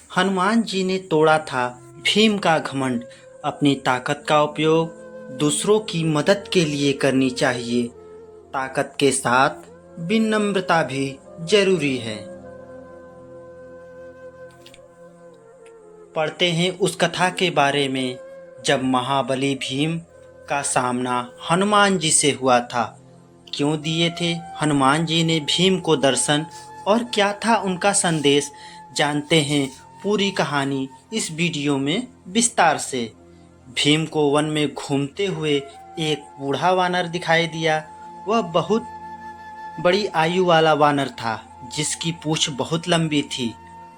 हनुमान जी ने तोड़ा था भीम का घमंड। अपनी ताकत का उपयोग दूसरों की मदद के लिए करनी चाहिए। ताकत के साथ विनम्रता भी जरूरी है। पढ़ते हैं उस कथा के बारे में जब महाबली भीम का सामना हनुमान जी से हुआ था। क्यों दिए थे हनुमान जी ने भीम को दर्शन और क्या था उनका संदेश, जानते हैं पूरी कहानी इस वीडियो में विस्तार से। भीम को वन में घूमते हुए एक बूढ़ा वानर दिखाई दिया। वह बहुत बड़ी आयु वाला वानर था जिसकी पूंछ बहुत लंबी थी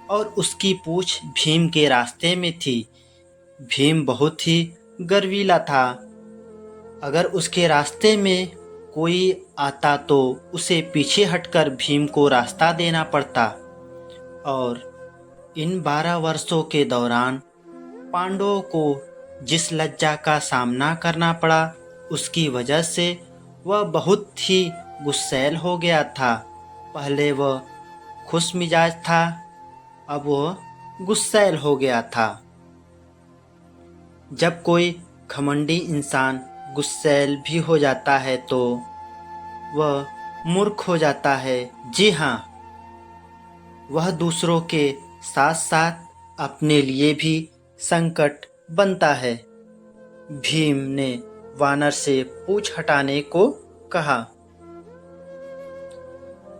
और उसकी पूंछ भीम के रास्ते में थी। भीम बहुत ही गर्वीला था। अगर उसके रास्ते में कोई आता तो उसे पीछे हटकर भीम को रास्ता देना पड़ता। और इन 12 वर्षों के दौरान पांडवों को जिस लज्जा का सामना करना पड़ा उसकी वजह से वह बहुत ही गुस्सैल हो गया था। पहले वह खुश मिजाज था, अब वह गुस्सैल हो गया था। जब कोई घमंडी इंसान गुस्सैल भी हो जाता है तो वह मूर्ख हो जाता है। जी हाँ, वह दूसरों के साथ साथ अपने लिए भी संकट बनता है। भीम ने वानर से पूंछ हटाने को कहा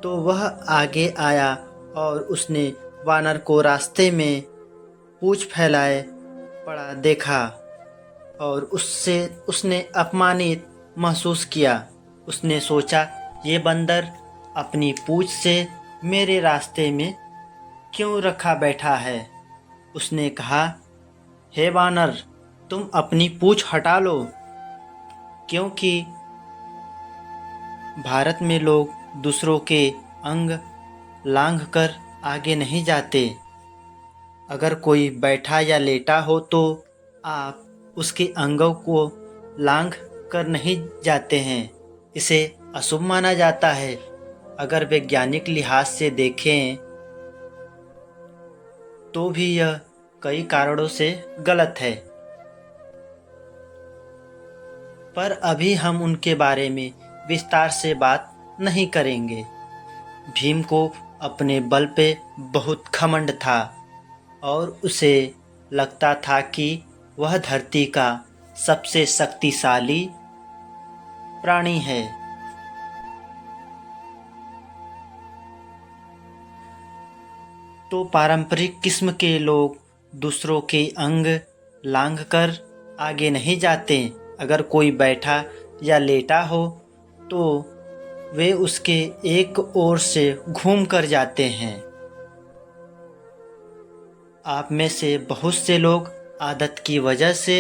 तो वह आगे आया और उसने वानर को रास्ते में पूंछ फैलाए पड़ा देखा और उससे उसने अपमानित महसूस किया। उसने सोचा, ये बंदर अपनी पूंछ से मेरे रास्ते में क्यों रखा बैठा है। उसने कहा, हे वानर, तुम अपनी पूंछ हटा लो, क्योंकि भारत में लोग दूसरों के अंग लांघकर आगे नहीं जाते। अगर कोई बैठा या लेटा हो तो आप उसके अंगों को लांघ कर नहीं जाते हैं। इसे अशुभ माना जाता है। अगर वैज्ञानिक लिहाज से देखें तो भी यह कई कारणों से गलत है, पर अभी हम उनके बारे में विस्तार से बात नहीं करेंगे। भीम को अपने बल पे बहुत घमंड था और उसे लगता था कि वह धरती का सबसे शक्तिशाली प्राणी है। तो पारंपरिक किस्म के लोग दूसरों के अंग लांघकर आगे नहीं जाते। अगर कोई बैठा या लेटा हो तो वे उसके एक ओर से घूम कर जाते हैं। आप में से बहुत से लोग आदत की वजह से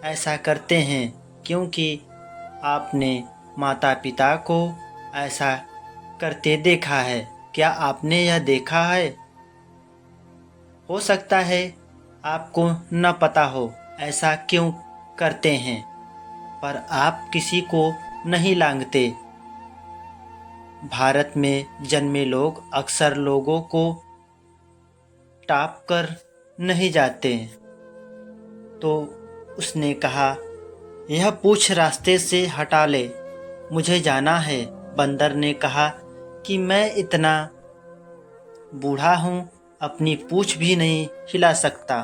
ऐसा करते हैं, क्योंकि आपने माता पिता को ऐसा करते देखा है। क्या आपने यह देखा है? हो सकता है आपको न पता हो ऐसा क्यों करते हैं, पर आप किसी को नहीं लांघते। भारत में जन्मे लोग अक्सर लोगों को टाप कर नहीं जाते। तो उसने कहा, यह पूंछ रास्ते से हटा ले, मुझे जाना है। बंदर ने कहा कि मैं इतना बूढ़ा हूँ, अपनी पूंछ भी नहीं हिला सकता।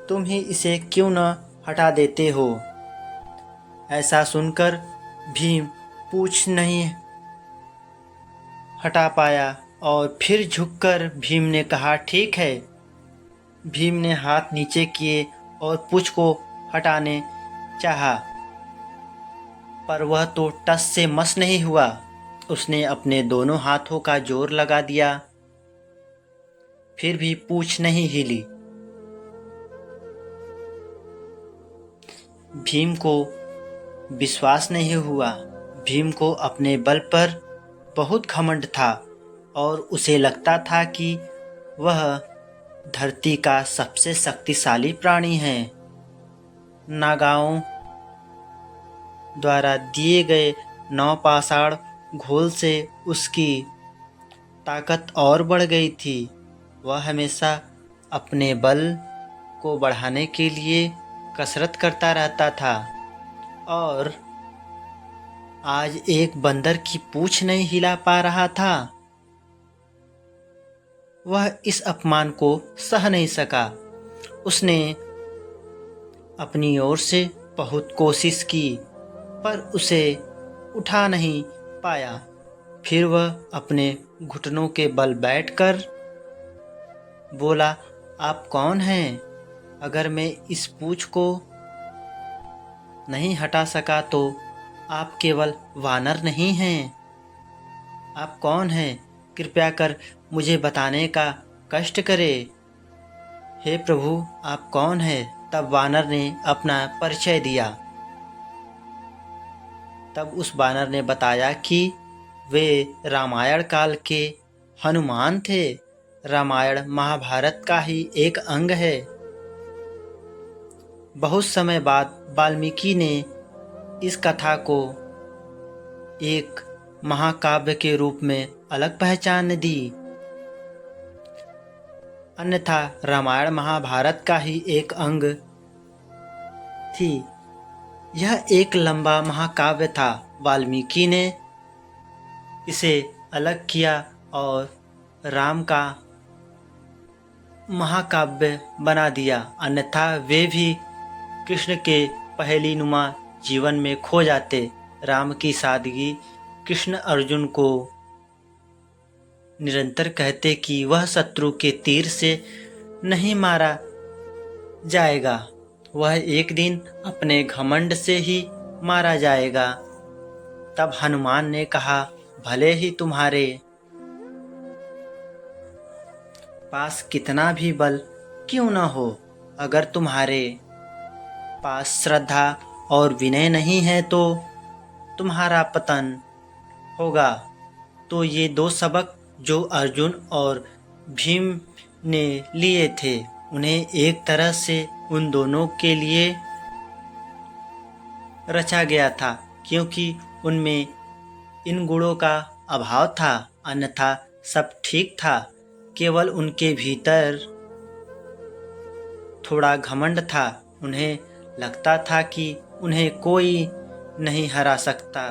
तुम ही इसे क्यों न हटा देते हो। ऐसा सुनकर भीम पूंछ नहीं हटा पाया और फिर झुककर भीम ने कहा, ठीक है। भीम ने हाथ नीचे किए और पूंछ को हटाने चाहा, पर वह तो टस से मस नहीं हुआ। उसने अपने दोनों हाथों का जोर लगा दिया, फिर भी पूंछ नहीं हिली। भीम को विश्वास नहीं हुआ। भीम को अपने बल पर बहुत घमंड था और उसे लगता था कि वह धरती का सबसे शक्तिशाली प्राणी है। नागाओं द्वारा दिए गए 9 पाषाण घोल से उसकी ताकत और बढ़ गई थी। वह हमेशा अपने बल को बढ़ाने के लिए कसरत करता रहता था और आज एक बंदर की पूंछ नहीं हिला पा रहा था। वह इस अपमान को सह नहीं सका। उसने अपनी ओर से बहुत कोशिश की पर उसे उठा नहीं पाया। फिर वह अपने घुटनों के बल बैठकर बोला, आप कौन हैं? अगर मैं इस पूंछ को नहीं हटा सका तो आप केवल वानर नहीं हैं। आप कौन हैं? कृपया कर मुझे बताने का कष्ट करें। हे प्रभु, आप कौन हैं? तब वानर ने अपना परिचय दिया। तब उस वानर ने बताया कि वे रामायण काल के हनुमान थे। रामायण महाभारत का ही एक अंग है। बहुत समय बाद वाल्मीकि ने इस कथा को एक महाकाव्य के रूप में अलग पहचान दी। अन्यथा रामायण महाभारत का ही एक अंग थी। यह एक लंबा महाकाव्य था। वाल्मीकि ने इसे अलग किया और राम का महाकाव्य बना दिया। अन्यथा वे भी कृष्ण के पहेली नुमा जीवन में खो जाते। राम की सादगी कृष्ण अर्जुन को निरंतर कहते कि वह शत्रु के तीर से नहीं मारा जाएगा, वह एक दिन अपने घमंड से ही मारा जाएगा। तब हनुमान ने कहा, भले ही तुम्हारे पास कितना भी बल क्यों न हो, अगर तुम्हारे पास श्रद्धा और विनय नहीं है तो तुम्हारा पतन होगा। तो ये दो सबक जो अर्जुन और भीम ने लिए थे, उन्हें एक तरह से उन दोनों के लिए रचा गया था, क्योंकि उनमें इन गुणों का अभाव था। अन्यथा सब ठीक था। केवल उनके भीतर थोड़ा घमंड था। उन्हें लगता था कि उन्हें कोई नहीं हरा सकता।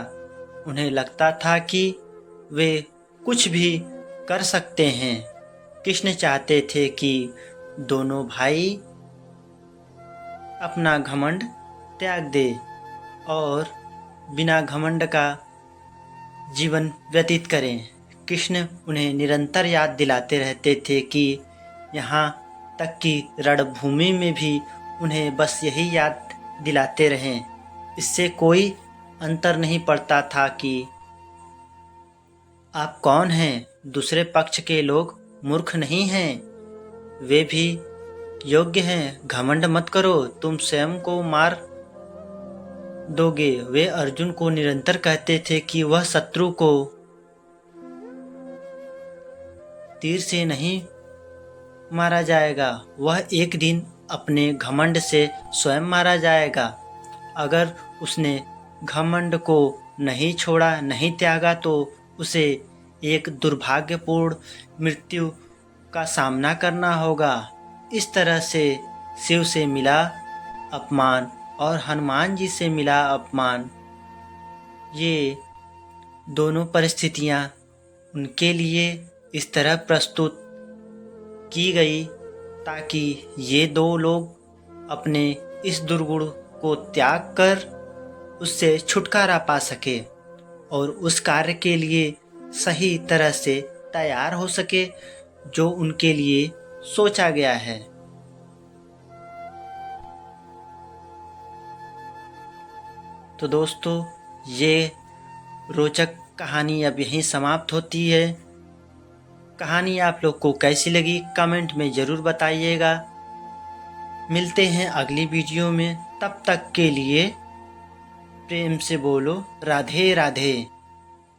उन्हें लगता था कि वे कुछ भी कर सकते हैं। कृष्ण चाहते थे कि दोनों भाई अपना घमंड त्याग दे और बिना घमंड का जीवन व्यतीत करें। कृष्ण उन्हें निरंतर याद दिलाते रहते थे कि यहाँ तक कि रणभूमि में भी उन्हें बस यही याद दिलाते रहें। इससे कोई अंतर नहीं पड़ता था कि आप कौन हैं। दूसरे पक्ष के लोग मूर्ख नहीं हैं, वे भी योग्य हैं। घमंड मत करो, तुम स्वयं को मार दोगे। वे अर्जुन को निरंतर कहते थे कि वह शत्रु को तीर से नहीं मारा जाएगा, वह एक दिन अपने घमंड से स्वयं मारा जाएगा। अगर उसने घमंड को नहीं छोड़ा, नहीं त्यागा, तो उसे एक दुर्भाग्यपूर्ण मृत्यु का सामना करना होगा। इस तरह से शिव से मिला अपमान और हनुमान जी से मिला अपमान, ये दोनों परिस्थितियाँ उनके लिए इस तरह प्रस्तुत की गई ताकि ये दो लोग अपने इस दुर्गुण को त्याग कर उससे छुटकारा पा सके और उस कार्य के लिए सही तरह से तैयार हो सके जो उनके लिए सोचा गया है। तो दोस्तों, ये रोचक कहानी अब यहीं समाप्त होती है। कहानी आप लोग को कैसी लगी कमेंट में ज़रूर बताइएगा। मिलते हैं अगली वीडियो में, तब तक के लिए प्रेम से बोलो राधे राधे।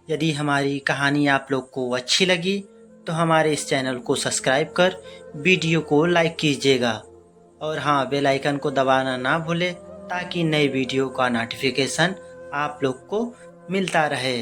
यदि हमारी कहानी आप लोग को अच्छी लगी तो हमारे इस चैनल को सब्सक्राइब कर वीडियो को लाइक कीजिएगा और हाँ, बेल आइकन को दबाना ना भूलें ताकि नए वीडियो का नोटिफिकेशन आप लोग को मिलता रहे।